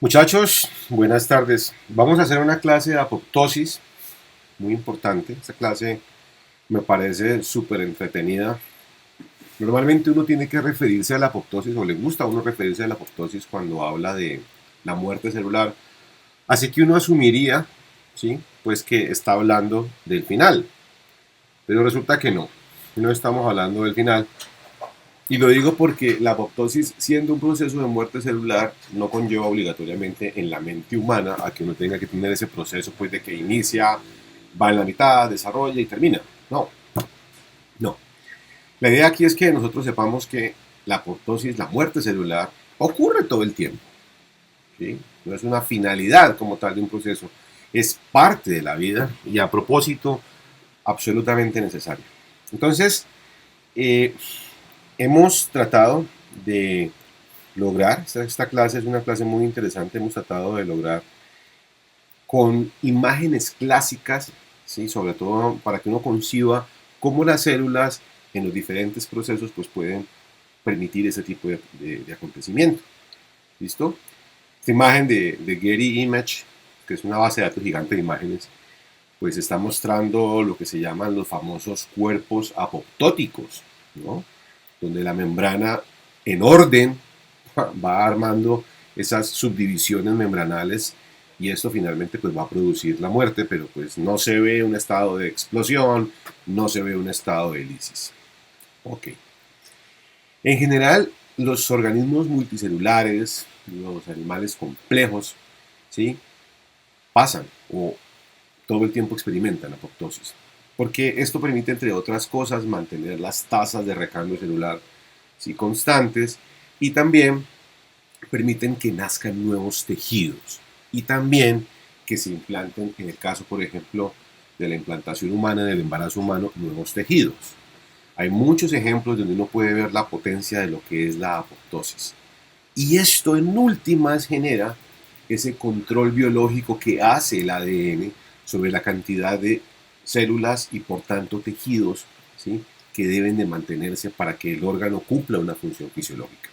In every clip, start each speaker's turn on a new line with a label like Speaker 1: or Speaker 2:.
Speaker 1: Muchachos, buenas tardes. Vamos a hacer una clase de apoptosis muy importante. Esta clase me parece súper entretenida. Normalmente uno tiene que referirse a la apoptosis, o le gusta a uno referirse a la apoptosis cuando habla de la muerte celular. Así que uno asumiría, ¿sí? Pues que está hablando del final. Pero resulta que no estamos hablando del final. Y lo digo porque la apoptosis, siendo un proceso de muerte celular, no conlleva obligatoriamente en la mente humana a que uno tenga que tener ese proceso pues de que inicia, va en la mitad, desarrolla y termina. No, no. La idea aquí es que nosotros sepamos que la apoptosis, la muerte celular, ocurre todo el tiempo. ¿Sí? No es una finalidad como tal de un proceso, es parte de la vida y a propósito absolutamente necesario. Entonces, eh, hemos tratado de lograr, esta clase es una clase muy interesante, hemos tratado de lograr con imágenes clásicas, ¿sí? Sobre todo para que uno conciba cómo las células en los diferentes procesos pues, pueden permitir ese tipo de acontecimiento. ¿Listo? Esta imagen de Getty Image, que es una base de datos gigante de imágenes, pues está mostrando lo que se llaman los famosos cuerpos apoptóticos, ¿no? Donde la membrana en orden va armando esas subdivisiones membranales y esto finalmente pues va a producir la muerte, pero pues no se ve un estado de explosión, no se ve un estado de lisis. Ok. En general, los organismos multicelulares, los animales complejos, ¿sí? Pasan o todo el tiempo experimentan apoptosis, porque esto permite, entre otras cosas, mantener las tasas de recambio celular, ¿sí? Constantes, y también permiten que nazcan nuevos tejidos y también que se implanten, en el caso, por ejemplo, de la implantación humana, del embarazo humano, nuevos tejidos. Hay muchos ejemplos donde uno puede ver la potencia de lo que es la apoptosis. Y esto en últimas genera ese control biológico que hace el ADN sobre la cantidad de células y por tanto tejidos, ¿sí? Que deben de mantenerse para que el órgano cumpla una función fisiológica.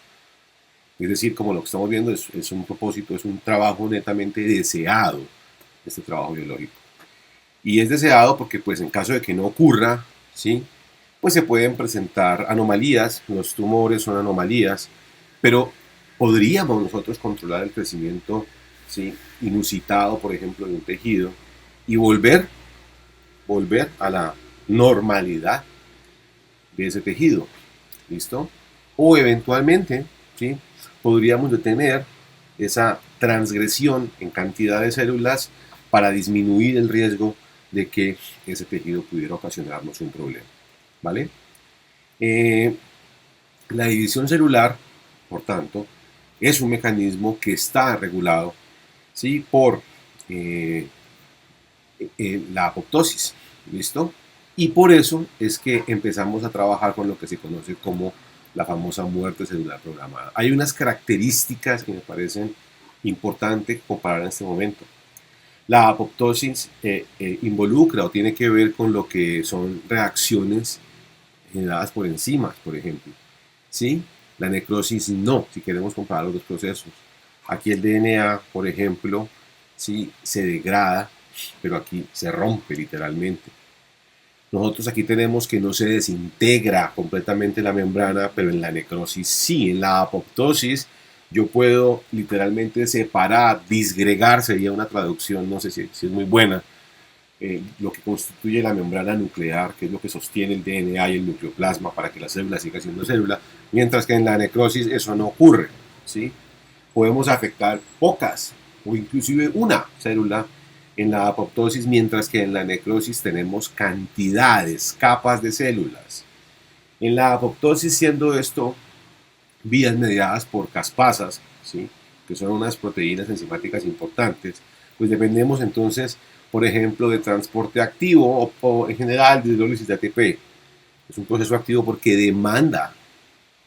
Speaker 1: Es decir, como lo que estamos viendo es un propósito, es un trabajo netamente deseado, este trabajo biológico. Y es deseado porque pues en caso de que no ocurra, ¿sí? Pues se pueden presentar anomalías, los tumores son anomalías, pero podríamos nosotros controlar el crecimiento, ¿sí? Inusitado, por ejemplo, de un tejido y volver a la normalidad de ese tejido, ¿listo? O eventualmente, ¿sí? Podríamos detener esa transgresión en cantidad de células para disminuir el riesgo de que ese tejido pudiera ocasionarnos un problema, ¿vale? Eh, la división celular, por tanto, es un mecanismo que está regulado, ¿sí? Por eh, la apoptosis, ¿listo? Y por eso es que empezamos a trabajar con lo que se conoce como la famosa muerte celular programada. Hay unas características que me parecen importantes comparar en este momento. La apoptosis involucra o tiene que ver con lo que son reacciones generadas por enzimas, por ejemplo. ¿Sí? La necrosis no, si queremos comparar los dos procesos. Aquí el DNA, por ejemplo, sí, se degrada, pero aquí se rompe literalmente. Nosotros aquí tenemos que no se desintegra completamente la membrana, pero en la necrosis sí, en la apoptosis yo puedo literalmente separar, disgregar, sería una traducción, no sé si es muy buena, lo que constituye la membrana nuclear, que es lo que sostiene el DNA y el nucleoplasma para que la célula siga siendo célula, mientras que en la necrosis eso no ocurre, ¿sí? Podemos afectar pocas o inclusive una célula en la apoptosis, mientras que en la necrosis tenemos cantidades, capas de células. En la apoptosis, siendo esto vías mediadas por caspasas, ¿sí? Que son unas proteínas enzimáticas importantes, pues dependemos entonces, por ejemplo, de transporte activo o en general de hidrólisis de ATP. Es un proceso activo porque demanda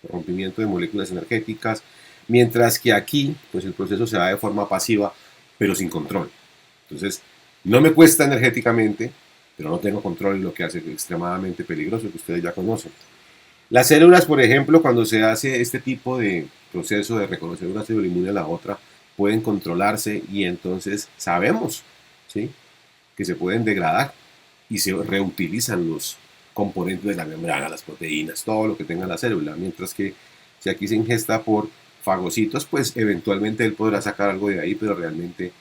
Speaker 1: rompimiento de moléculas energéticas, mientras que aquí, pues el proceso se da de forma pasiva, pero sin control. Entonces, no me cuesta energéticamente, pero no tengo control en lo que hace extremadamente peligroso, que ustedes ya conocen. Las células, por ejemplo, cuando se hace este tipo de proceso de reconocer una célula inmune a la otra, pueden controlarse y entonces sabemos, ¿sí?, que se pueden degradar y se reutilizan los componentes de la membrana, las proteínas, todo lo que tenga la célula, mientras que si aquí se ingesta por fagocitos, pues eventualmente él podrá sacar algo de ahí, pero realmente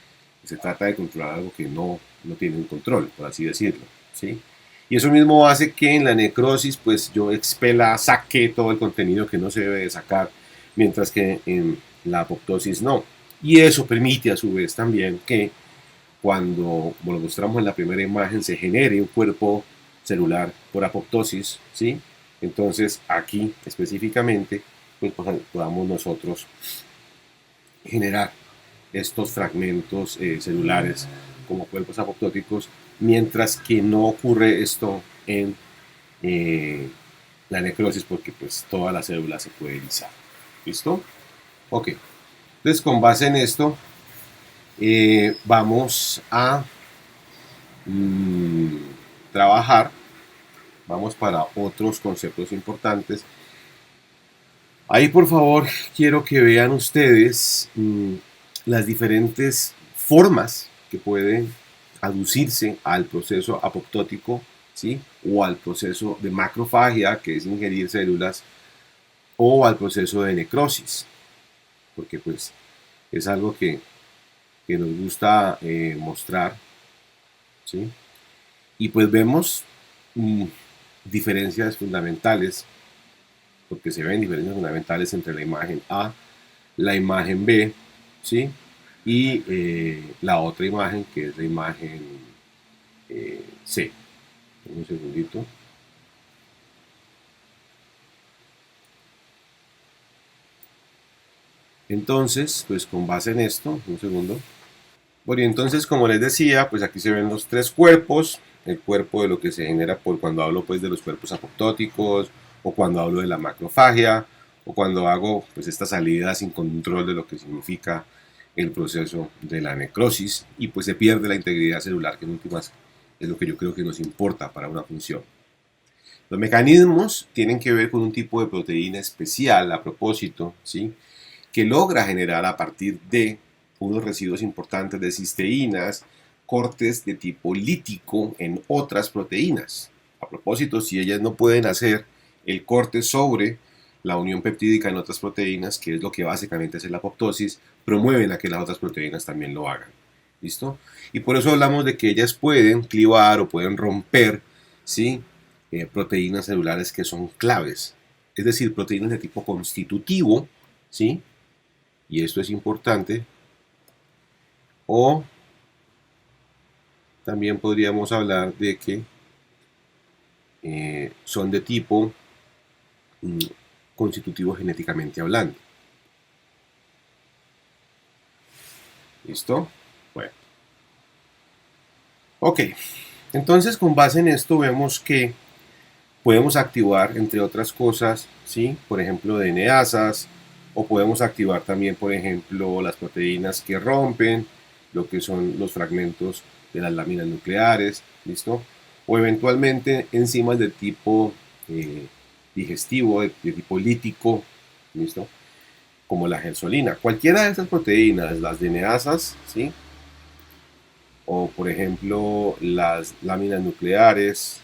Speaker 1: se trata de controlar algo que no tiene un control, por así decirlo, ¿sí? Y eso mismo hace que en la necrosis, pues yo expela, saque todo el contenido que no se debe de sacar, mientras que en la apoptosis no. Y eso permite a su vez también que cuando, como lo mostramos en la primera imagen, se genere un cuerpo celular por apoptosis, ¿sí? Entonces aquí específicamente, pues podamos nosotros generar estos fragmentos celulares como cuerpos apoptóticos, mientras que no ocurre esto en la necrosis, porque pues toda la célula se puede erizar. ¿Listo? Ok. Entonces, con base en esto, vamos a mm, trabajar, vamos para otros conceptos importantes. Ahí, por favor, quiero que vean ustedes las diferentes formas que pueden aducirse al proceso apoptótico, ¿sí?, o al proceso de macrofagia, que es ingerir células, o al proceso de necrosis, porque pues es algo que nos gusta mostrar, ¿sí? Y pues vemos diferencias fundamentales, porque se ven diferencias fundamentales entre la imagen A, la imagen B, ¿sí?, y la otra imagen, que es la imagen C. Un segundito. Entonces, pues con base en esto, un segundo. Bueno, y entonces, como les decía, pues aquí se ven los tres cuerpos, el cuerpo de lo que se genera por cuando hablo pues de los cuerpos apoptóticos, o cuando hablo de la macrofagia, o cuando hago pues esta salida sin control de lo que significa el proceso de la necrosis, y pues se pierde la integridad celular, que en últimas es lo que yo creo que nos importa para una función. Los mecanismos tienen que ver con un tipo de proteína especial a propósito, ¿sí?, que logra generar a partir de unos residuos importantes de cisteínas, cortes de tipo lítico en otras proteínas. A propósito, si ellas no pueden hacer el corte sobre la unión peptídica en otras proteínas, que es lo que básicamente hace la apoptosis, promueven a que las otras proteínas también lo hagan. ¿Listo? Y por eso hablamos de que ellas pueden clivar o pueden romper, ¿sí?, proteínas celulares que son claves. Es decir, proteínas de tipo constitutivo, ¿sí?, y esto es importante, o también podríamos hablar de que son de tipo constitutivo genéticamente hablando. ¿Listo? Bueno. Ok. Entonces, con base en esto, vemos que podemos activar, entre otras cosas, ¿sí?, por ejemplo, DNasas, o podemos activar también, por ejemplo, las proteínas que rompen lo que son los fragmentos de las láminas nucleares, ¿listo? O eventualmente enzimas de tipo digestivo, de tipo lítico, ¿listo?, como la gersolina. Cualquiera de esas proteínas, las DNasas, ¿sí?, o por ejemplo las láminas nucleares,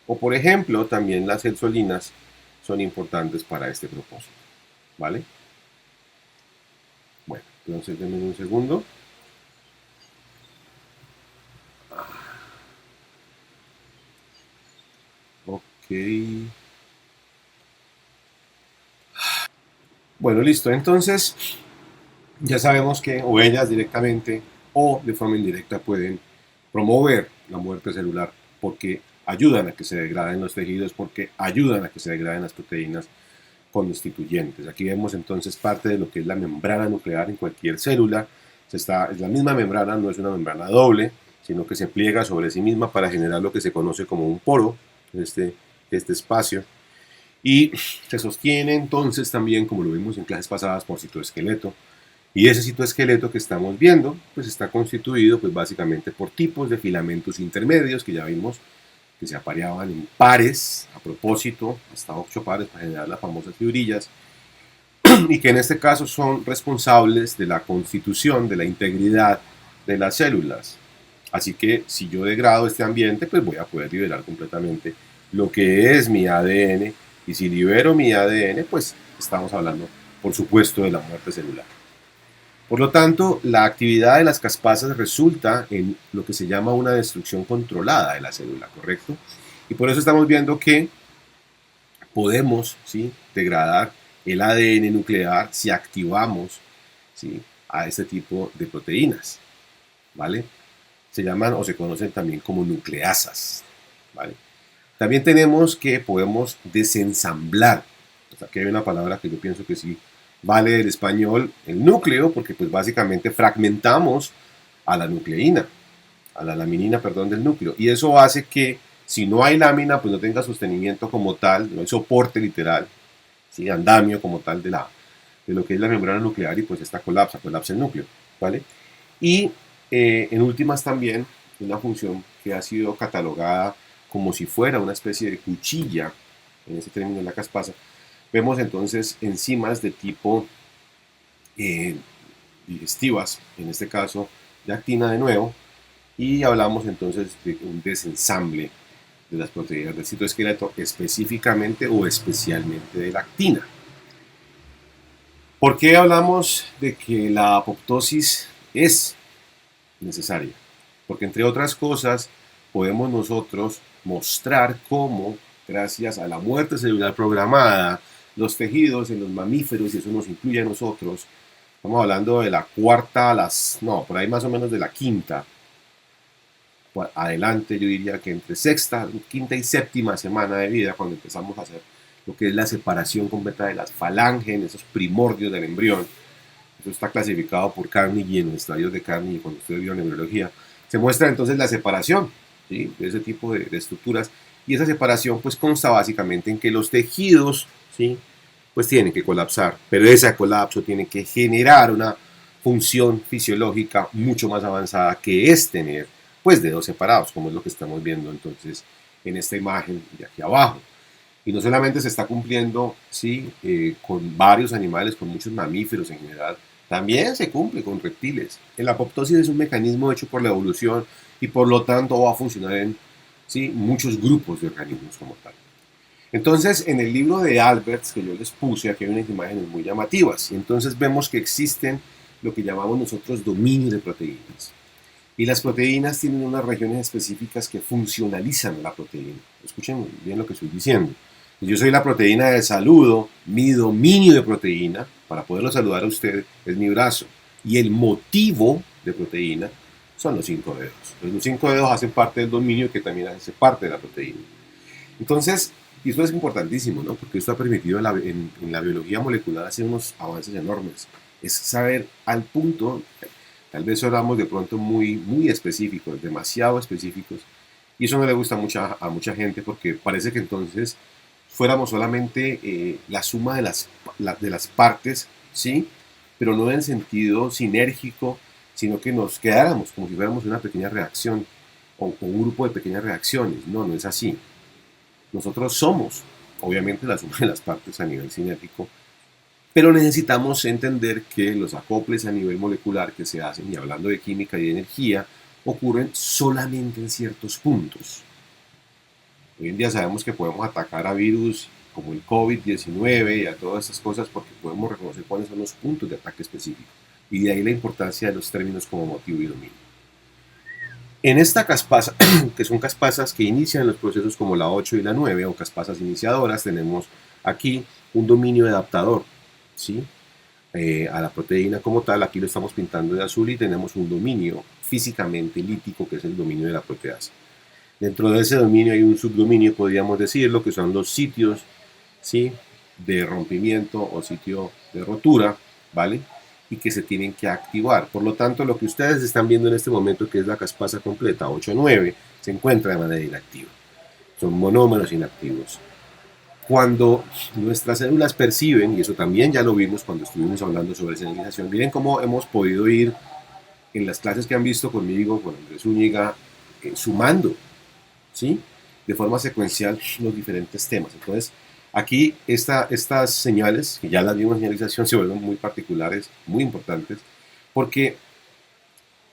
Speaker 1: o por ejemplo también las hexolinas, son importantes para este propósito, ¿vale? Bueno, entonces denme un segundo. Ok. Bueno, listo. Entonces, ya sabemos que o ellas directamente o de forma indirecta pueden promover la muerte celular porque ayudan a que se degraden los tejidos, porque ayudan a que se degraden las proteínas constituyentes. Aquí vemos entonces parte de lo que es la membrana nuclear en cualquier célula. Es la misma membrana, no es una membrana doble, sino que se pliega sobre sí misma para generar lo que se conoce como un poro, este espacio. Y se sostiene entonces también, como lo vimos en clases pasadas, por citoesqueleto. Y ese citoesqueleto que estamos viendo, pues está constituido pues básicamente por tipos de filamentos intermedios, que ya vimos que se apareaban en pares, a propósito, hasta 8 pares para generar las famosas fibrillas. y que en este caso son responsables de la constitución, de la integridad de las células. Así que si yo degrado este ambiente, pues voy a poder liberar completamente lo que es mi ADN, y si libero mi ADN, pues estamos hablando, por supuesto, de la muerte celular. Por lo tanto, la actividad de las caspasas resulta en lo que se llama una destrucción controlada de la célula, ¿correcto? Y por eso estamos viendo que podemos, ¿sí?, degradar el ADN nuclear si activamos, ¿sí?, a este tipo de proteínas, ¿vale? Se llaman o se conocen también como nucleasas, ¿vale? También tenemos que podemos desensamblar. O sea, aquí hay una palabra que yo pienso que sí vale del español, el núcleo, porque pues básicamente fragmentamos a la nucleína, a la laminina, perdón, del núcleo. Y eso hace que si no hay lámina, pues no tenga sostenimiento como tal, no hay soporte literal, ¿sí?, andamio como tal de lo que es la membrana nuclear, y pues esta colapsa el núcleo, ¿vale? Y en últimas también una función que ha sido catalogada como si fuera una especie de cuchilla, en ese término de la caspasa, vemos entonces enzimas de tipo digestivas, en este caso de actina de nuevo, y hablamos entonces de un desensamble de las proteínas del citoesqueleto, específicamente o especialmente de la actina. ¿Por qué hablamos de que la apoptosis es necesaria? Porque entre otras cosas podemos nosotros mostrar cómo, gracias a la muerte celular programada, los tejidos en los mamíferos, y eso nos incluye a nosotros, estamos hablando de la cuarta, por ahí más o menos de la quinta, adelante yo diría que entre sexta, quinta y séptima semana de vida, cuando empezamos a hacer lo que es la separación completa de las falanges, en esos primordios del embrión. Eso está clasificado por Carnegie en los estadios de Carnegie, cuando usted vio neurobiología. Se muestra entonces la separación, ¿sí?, de ese tipo de estructuras, y esa separación pues consta básicamente en que los tejidos, ¿sí?, pues tienen que colapsar, pero ese colapso tiene que generar una función fisiológica mucho más avanzada, que es tener pues dedos separados, como es lo que estamos viendo entonces en esta imagen de aquí abajo. Y no solamente se está cumpliendo, ¿sí?, con varios animales, con muchos mamíferos en general, también se cumple con reptiles. La apoptosis es un mecanismo hecho por la evolución, y por lo tanto va a funcionar en, ¿sí?, muchos grupos de organismos como tal. Entonces, en el libro de Alberts que yo les puse, aquí hay unas imágenes muy llamativas, y entonces vemos que existen lo que llamamos nosotros dominios de proteínas. Y las proteínas tienen unas regiones específicas que funcionalizan la proteína. Escuchen bien lo que estoy diciendo. Yo soy la proteína de saludo, mi dominio de proteína, para poderlo saludar a usted, es mi brazo. Y el motivo de proteína son los 5 dedos. Los 5 dedos hacen parte del dominio, que también hace parte de la proteína. Entonces, y esto es importantísimo, ¿no?, porque esto ha permitido en la biología molecular hacer unos avances enormes. Es saber al punto, tal vez hablamos de pronto muy específicos, demasiado específicos, y eso no le gusta a mucha gente, porque parece que entonces fuéramos solamente la suma de las partes, ¿sí?, pero no en sentido sinérgico, sino que nos quedáramos como si fuéramos una pequeña reacción o un grupo de pequeñas reacciones. No, no es así. Nosotros somos, obviamente, la suma de las partes a nivel sinérgico, pero necesitamos entender que los acoples a nivel molecular que se hacen, y hablando de química y de energía, ocurren solamente en ciertos puntos. Hoy en día sabemos que podemos atacar a virus como el COVID-19 y a todas esas cosas porque podemos reconocer cuáles son los puntos de ataque específicos. Y de ahí la importancia de los términos como motivo y dominio. En esta caspasa, que son caspasas que inician los procesos como la 8 y la 9, o caspasas iniciadoras, tenemos aquí un dominio adaptador, ¿sí?, a la proteína como tal. Aquí lo estamos pintando de azul, y tenemos un dominio físicamente lítico, que es el dominio de la proteasa. Dentro de ese dominio hay un subdominio, podríamos decirlo, que son los sitios, ¿sí?, de rompimiento o sitio de rotura, ¿vale?, y que se tienen que activar. Por lo tanto, lo que ustedes están viendo en este momento, que es la caspasa completa 8-9, se encuentra de manera inactiva. Son monómeros inactivos. Cuando nuestras células perciben, y eso también ya lo vimos cuando estuvimos hablando sobre señalización, miren cómo hemos podido ir en las clases que han visto conmigo, con Andrés Zúñiga, sumando, ¿sí?, de forma secuencial los diferentes temas. Entonces, Aquí estas señales, que ya las vimos en señalización, se vuelven muy particulares, muy importantes, porque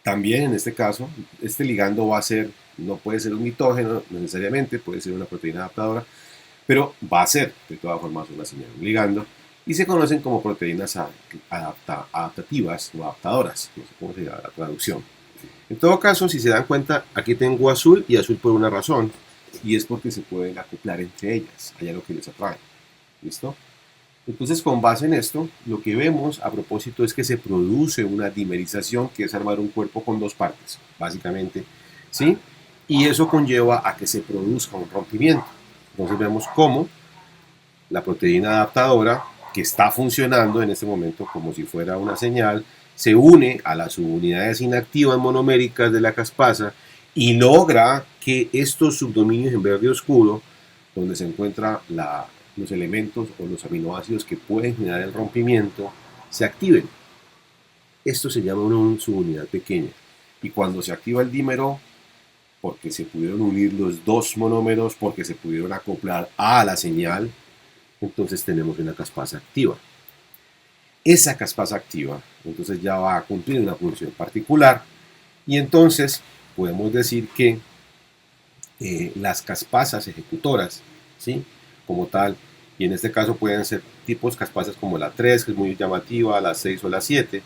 Speaker 1: también en este caso, este ligando va a ser, no puede ser un mitógeno necesariamente, puede ser una proteína adaptadora, pero va a ser de todas formas una señal, un ligando, y se conocen como proteínas adaptativas o adaptadoras, no sé cómo se llama la traducción. En todo caso, si se dan cuenta, aquí tengo azul y azul por una razón, y es porque se pueden acoplar entre ellas, allá lo que les atrae. ¿Listo? Entonces, con base en esto, lo que vemos a propósito es que se produce una dimerización, que es armar un cuerpo con dos partes, básicamente, ¿sí? Y eso conlleva a que se produzca un rompimiento. Entonces vemos cómo la proteína adaptadora, que está funcionando en este momento como si fuera una señal, se une a las subunidades inactivas monoméricas de la caspasa y logra que estos subdominios en verde oscuro, donde se encuentran los elementos o los aminoácidos que pueden generar el rompimiento, se activen. Esto se llama una subunidad pequeña. Y cuando se activa el dímero, porque se pudieron unir los dos monómeros, porque se pudieron acoplar a la señal, entonces tenemos una caspasa activa. Esa caspasa activa, entonces ya va a cumplir una función particular y entonces podemos decir que las caspasas ejecutoras, ¿sí? Como tal, y en este caso pueden ser tipos caspasas como la 3, que es muy llamativa, la 6 o la 7,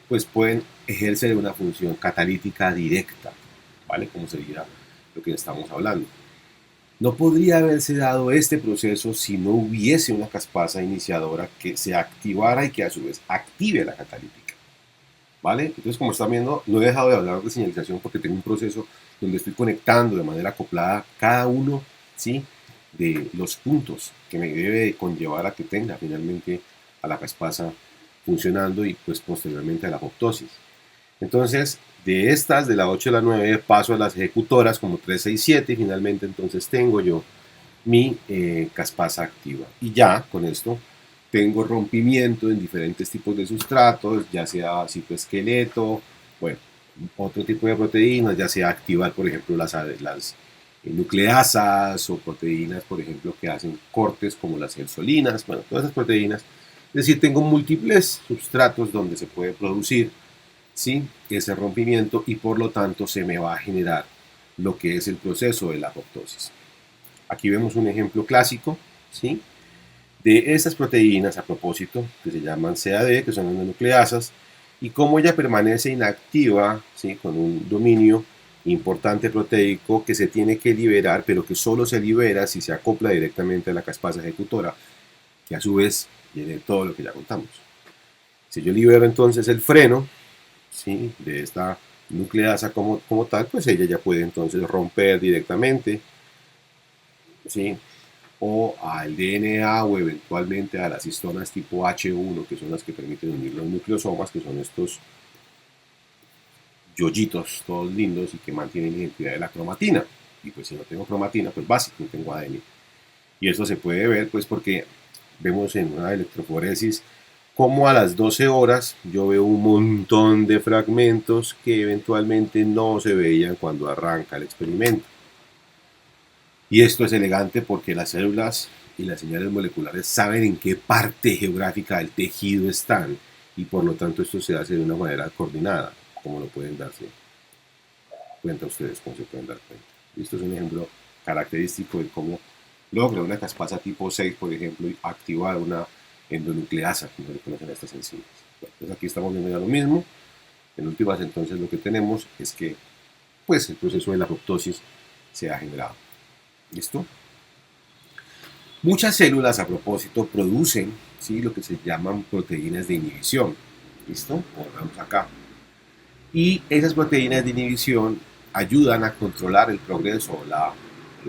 Speaker 1: pues pueden ejercer una función catalítica directa, ¿vale? Como sería lo que estamos hablando. No podría haberse dado este proceso si no hubiese una caspasa iniciadora que se activara y que a su vez active la catalítica. ¿Vale? Entonces, como están viendo, no he dejado de hablar de señalización porque tengo un proceso donde estoy conectando de manera acoplada cada uno, ¿sí?, de los puntos que me debe conllevar a que tenga finalmente a la caspasa funcionando y pues posteriormente a la apoptosis. Entonces, de estas, de la 8 a la 9, paso a las ejecutoras como 3, 6, 7 y finalmente entonces tengo yo mi caspasa activa. Y ya con esto tengo rompimiento en diferentes tipos de sustratos, ya sea citoesqueleto, bueno, otro tipo de proteínas, ya sea activar, por ejemplo, las nucleasas o proteínas, por ejemplo, que hacen cortes como las hexolinas, bueno, todas esas proteínas. Es decir, tengo múltiples substratos donde se puede producir, ¿sí?, ese rompimiento y por lo tanto se me va a generar lo que es el proceso de la apoptosis. Aquí vemos un ejemplo clásico, ¿sí?, de estas proteínas a propósito, que se llaman CAD, que son endonucleasas, y cómo ella permanece inactiva, ¿sí?, con un dominio importante proteico que se tiene que liberar, pero que solo se libera si se acopla directamente a la caspasa ejecutora, que a su vez tiene todo lo que ya contamos. Si yo libero entonces el freno, ¿sí?, de esta nucleasa como tal, pues ella ya puede entonces romper directamente, ¿sí?, o al DNA o eventualmente a las histonas tipo H1, que son las que permiten unir los nucleosomas, que son estos yoyitos todos lindos y que mantienen la identidad de la cromatina. Y pues si no tengo cromatina, pues básico, no tengo ADN. Y eso se puede ver pues porque vemos en una electroforesis como a las 12 horas yo veo un montón de fragmentos que eventualmente no se veían cuando arranca el experimento. Y esto es elegante porque las células y las señales moleculares saben en qué parte geográfica del tejido están y por lo tanto esto se hace de una manera coordinada, como lo pueden darse cuenta ustedes, como se pueden dar cuenta. Y esto es un ejemplo característico de cómo logra una caspasa tipo 6, por ejemplo, activar una endonucleasa, como le conocen a estas enzimas. Bueno, pues aquí estamos viendo ya lo mismo. En últimas, entonces, lo que tenemos es que pues, el proceso de la apoptosis se ha generado. ¿Listo? Muchas células, a propósito, producen, ¿sí?, lo que se llaman proteínas de inhibición. ¿Listo? Como vemos acá. Y esas proteínas de inhibición ayudan a controlar el progreso, la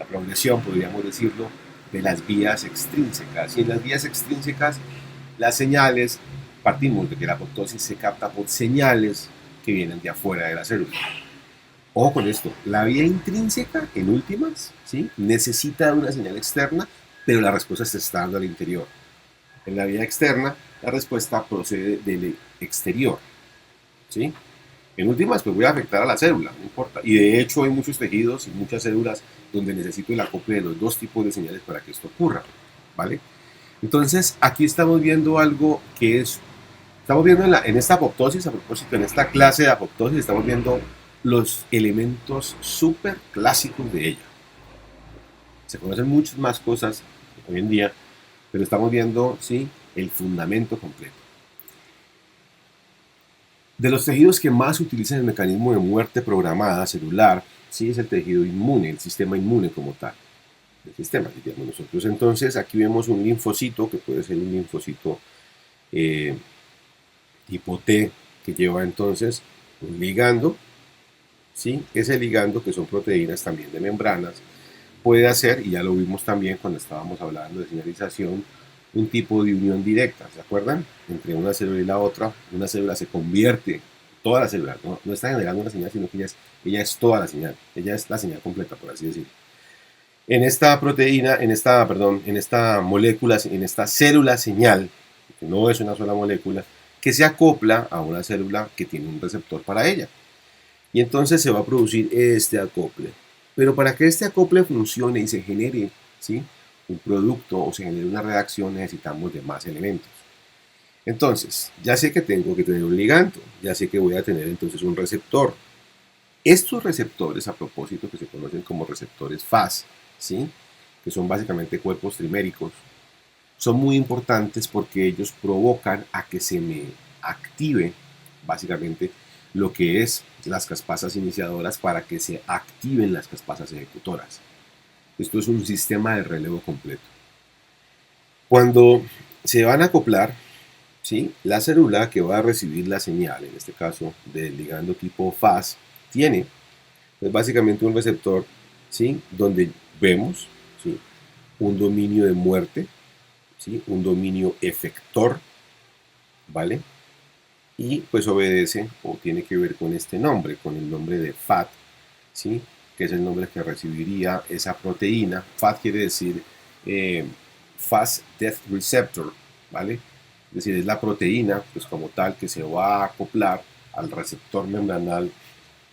Speaker 1: progresión, podríamos decirlo, de las vías extrínsecas. Y en las vías extrínsecas, las señales, partimos de que la apoptosis se capta por señales que vienen de afuera de la célula. Ojo con esto, la vía intrínseca, en últimas, ¿sí?, necesita una señal externa, pero la respuesta se está dando al interior. En la vía externa, la respuesta procede del exterior, ¿sí? En últimas, pues voy a afectar a la célula, no importa. Y de hecho hay muchos tejidos y muchas células donde necesito el acople de los dos tipos de señales para que esto ocurra, ¿vale? Entonces, aquí estamos viendo algo que es, estamos viendo en esta apoptosis, a propósito, en esta clase de apoptosis, estamos viendo los elementos súper clásicos de ella. Se conocen muchas más cosas hoy en día, pero estamos viendo, sí, el fundamento completo. De los tejidos que más utilizan el mecanismo de muerte programada celular, sí, es el tejido inmune, el sistema inmune como tal. El sistema, diríamos nosotros. Entonces, aquí vemos un linfocito, que puede ser un linfocito eh, tipo T, que lleva entonces un ligando, ¿sí? Ese ligando, que son proteínas también de membranas, puede hacer, y ya lo vimos también cuando estábamos hablando de señalización, un tipo de unión directa, ¿se acuerdan? Entre una célula y la otra, una célula se convierte, toda la célula, no está generando una señal, sino que ella es toda la señal, ella es la señal completa, por así decirlo. En esta proteína, en esta molécula, en esta célula señal, que no es una sola molécula, que se acopla a una célula que tiene un receptor para ella. Y entonces se va a producir este acople. Pero para que este acople funcione y se genere, ¿sí?, un producto o se genere una reacción, necesitamos de más elementos. Entonces, ya sé que tengo que tener un ligando, ya sé que voy a tener entonces un receptor. Estos receptores, a propósito, que se conocen como receptores Fas, ¿sí?, que son básicamente cuerpos triméricos, son muy importantes porque ellos provocan a que se me active básicamente lo que es las caspasas iniciadoras para que se activen las caspasas ejecutoras. Esto es un sistema de relevo completo. Cuando se van a acoplar, ¿sí?, la célula que va a recibir la señal, en este caso del ligando tipo Fas, tiene pues básicamente un receptor, ¿sí?, donde vemos, ¿sí?, un dominio de muerte, ¿sí?, un dominio efector, ¿vale? Y pues obedece o tiene que ver con este nombre, con el nombre de FAT, ¿sí?, que es el nombre que recibiría esa proteína. FAT quiere decir Fast Death Receptor, ¿vale? Es decir, es la proteína, pues como tal, que se va a acoplar al receptor membranal,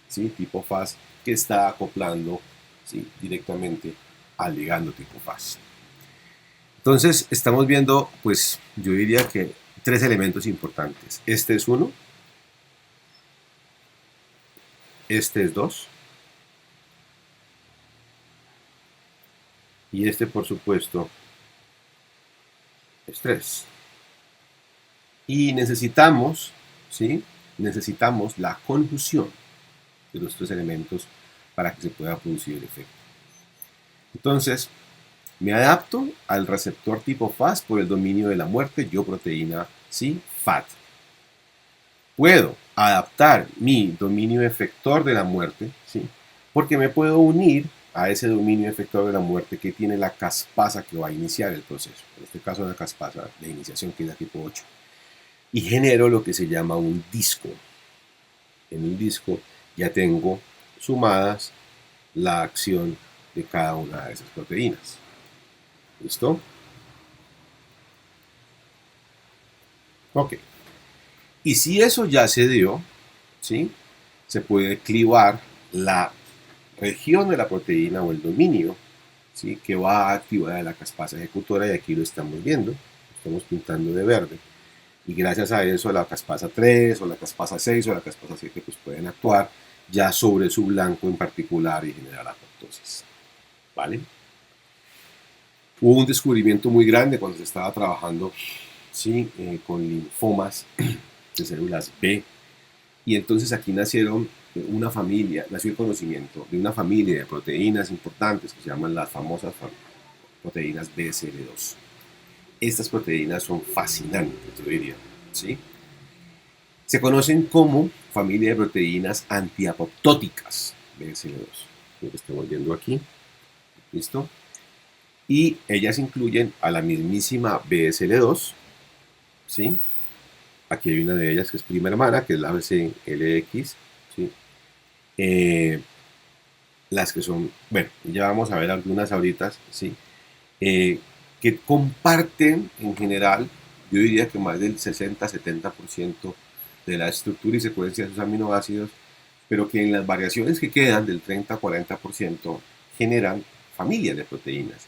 Speaker 1: ¿sí?, tipo Fas, que está acoplando, ¿sí?, directamente al ligando tipo Fas. Entonces, estamos viendo, pues yo diría que tres elementos importantes. Este es uno, este es dos, y este, por supuesto, es tres. Y necesitamos, ¿sí?, necesitamos la conjunción de los tres elementos para que se pueda producir el efecto. Entonces, me adapto al receptor tipo Fas por el dominio de la muerte, yo proteína, ¿sí?, FAT. Puedo adaptar mi dominio efector de la muerte, ¿sí?, porque me puedo unir a ese dominio efector de la muerte que tiene la caspasa que va a iniciar el proceso. En este caso, la caspasa de iniciación, que es la tipo 8. Y genero lo que se llama un disco. En el disco ya tengo sumadas la acción de cada una de esas proteínas. ¿Listo? Ok. Y si eso ya se dio, ¿sí?, se puede clivar la región de la proteína o el dominio, ¿sí?, que va a activar la caspasa ejecutora, y aquí lo estamos viendo, lo estamos pintando de verde. Y gracias a eso la caspasa 3 o la caspasa 6 o la caspasa 7 pues pueden actuar ya sobre su blanco en particular y generar apoptosis. ¿Vale? Hubo un descubrimiento muy grande cuando se estaba trabajando, ¿sí?, con linfomas de células B, y entonces aquí nacieron una familia, nació el conocimiento de una familia de proteínas importantes que se llaman las famosas proteínas BCL2. Estas proteínas son fascinantes, yo diría, ¿sí? Se conocen como familia de proteínas antiapoptóticas, BCL2. Lo que estamos viendo aquí, ¿listo? Y ellas incluyen a la mismísima BSL2, ¿sí? Aquí hay una de ellas que es prima hermana, que es la BCLX, ¿sí? Las que son, bueno, ya vamos a ver algunas ahorita, ¿sí?, que comparten en general, yo diría que más del 60-70% de la estructura y secuencia de sus aminoácidos, pero que en las variaciones que quedan del 30-40% generan familias de proteínas.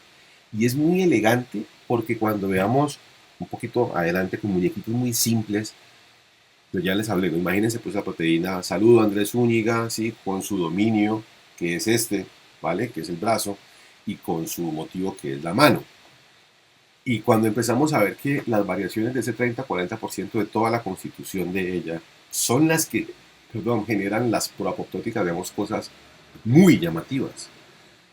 Speaker 1: Y es muy elegante porque cuando veamos un poquito adelante con muñequitos muy simples, pues ya les hablé, ¿no? Imagínense pues la proteína, saludo a Andrés Zúñiga, ¿sí? Con su dominio, que es este, ¿vale? Que es el brazo, y con su motivo, que es la mano. Y cuando empezamos a ver que las variaciones de ese 30-40% de toda la constitución de ella son las que, perdón, generan las proapoptóticas, vemos cosas muy llamativas.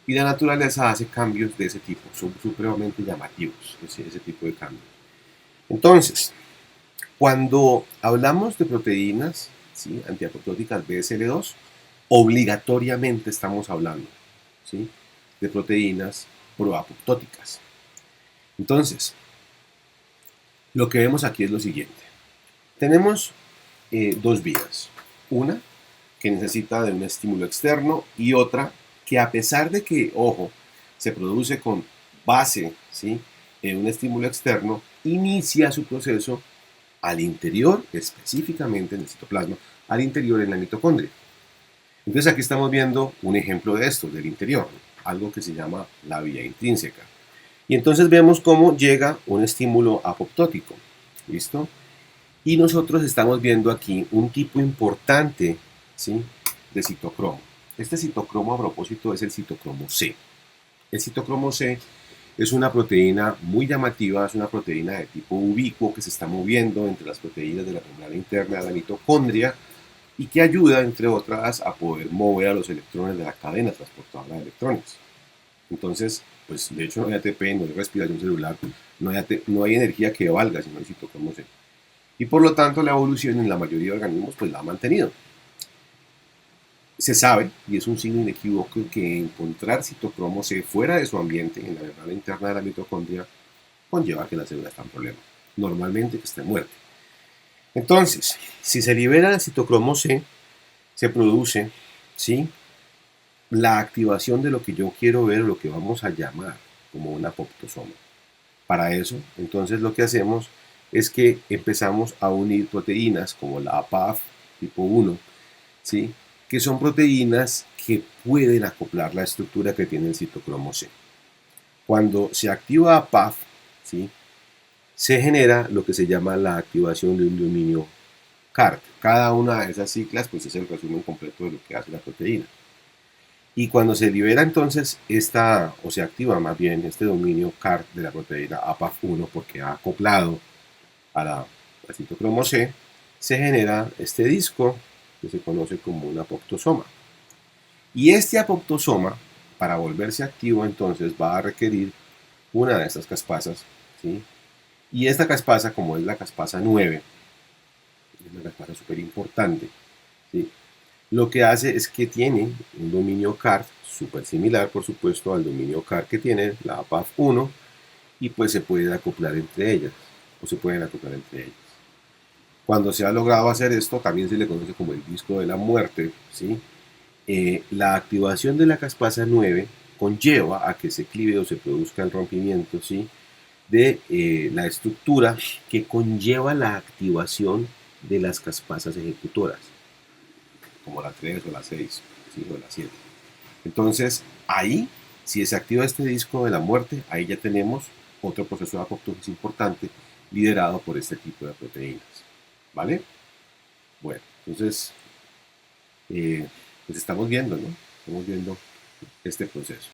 Speaker 1: Y la naturaleza hace cambios de ese tipo, son supremamente llamativos ese tipo de cambios. Entonces, cuando hablamos de proteínas, ¿sí? Antiapoptóticas BSL2, obligatoriamente estamos hablando, ¿sí? De proteínas proapoptóticas. Entonces, lo que vemos aquí es lo siguiente. Tenemos dos vías. Una que necesita de un estímulo externo y otra que, a pesar de que, ojo, se produce con base, ¿sí? En un estímulo externo, inicia su proceso al interior, específicamente en el citoplasma, al interior en la mitocondria. Entonces aquí estamos viendo un ejemplo de esto, del interior, algo que se llama la vía intrínseca. Y entonces vemos cómo llega un estímulo apoptótico. ¿Listo? Y nosotros estamos viendo aquí un tipo importante, ¿sí? De citocromo. Este citocromo, a propósito, es el citocromo C. El citocromo C es una proteína muy llamativa, es una proteína de tipo ubicuo que se está moviendo entre las proteínas de la membrana interna de la mitocondria y que ayuda, entre otras, a poder mover a los electrones de la cadena transportadora de electrones. Entonces, pues de hecho no hay ATP, no hay respiración celular, no hay energía que valga si no hay citocromo C. Y por lo tanto la evolución en la mayoría de organismos pues la ha mantenido. Se sabe, y es un signo inequívoco, que encontrar citocromo C fuera de su ambiente, en la membrana interna de la mitocondria, conlleva que la célula está en problemas. Normalmente que esté muerta. Entonces, si se libera el citocromo C, se produce, ¿sí? La activación de lo que yo quiero ver, lo que vamos a llamar como un apoptosoma. Para eso, entonces lo que hacemos es que empezamos a unir proteínas como la APAF tipo 1, ¿sí? Que son proteínas que pueden acoplar la estructura que tiene el citocromo C. Cuando se activa APAF, ¿sí? Se genera lo que se llama la activación de un dominio CART. Cada una de esas siglas pues, es el resumen completo de lo que hace la proteína. Y cuando se libera entonces o se activa más bien este dominio CART de la proteína APAF1 porque ha acoplado al citocromo C, se genera este disco que se conoce como un apoptosoma. Y este apoptosoma, para volverse activo, entonces va a requerir una de estas caspasas, ¿sí? Y esta caspasa, como es la caspasa 9, es una caspasa súper importante, ¿sí? Lo que hace es que tiene un dominio CART súper similar, por supuesto, al dominio CART que tiene la APAF1 y pues se puede acoplar entre ellas, o se pueden acoplar entre ellas. Cuando se ha logrado hacer esto, también se le conoce como el disco de la muerte, ¿sí? La activación de la caspasa 9 conlleva a que se clive o se produzca el rompimiento, ¿sí? De la estructura que conlleva la activación de las caspasas ejecutoras, como la 3 o la 6, ¿sí? O la 7. Entonces, ahí, si se activa este disco de la muerte, ahí ya tenemos otro proceso de apoptosis importante liderado por este tipo de proteínas. ¿Vale? Bueno, entonces, pues estamos viendo, ¿no? Estamos viendo este proceso.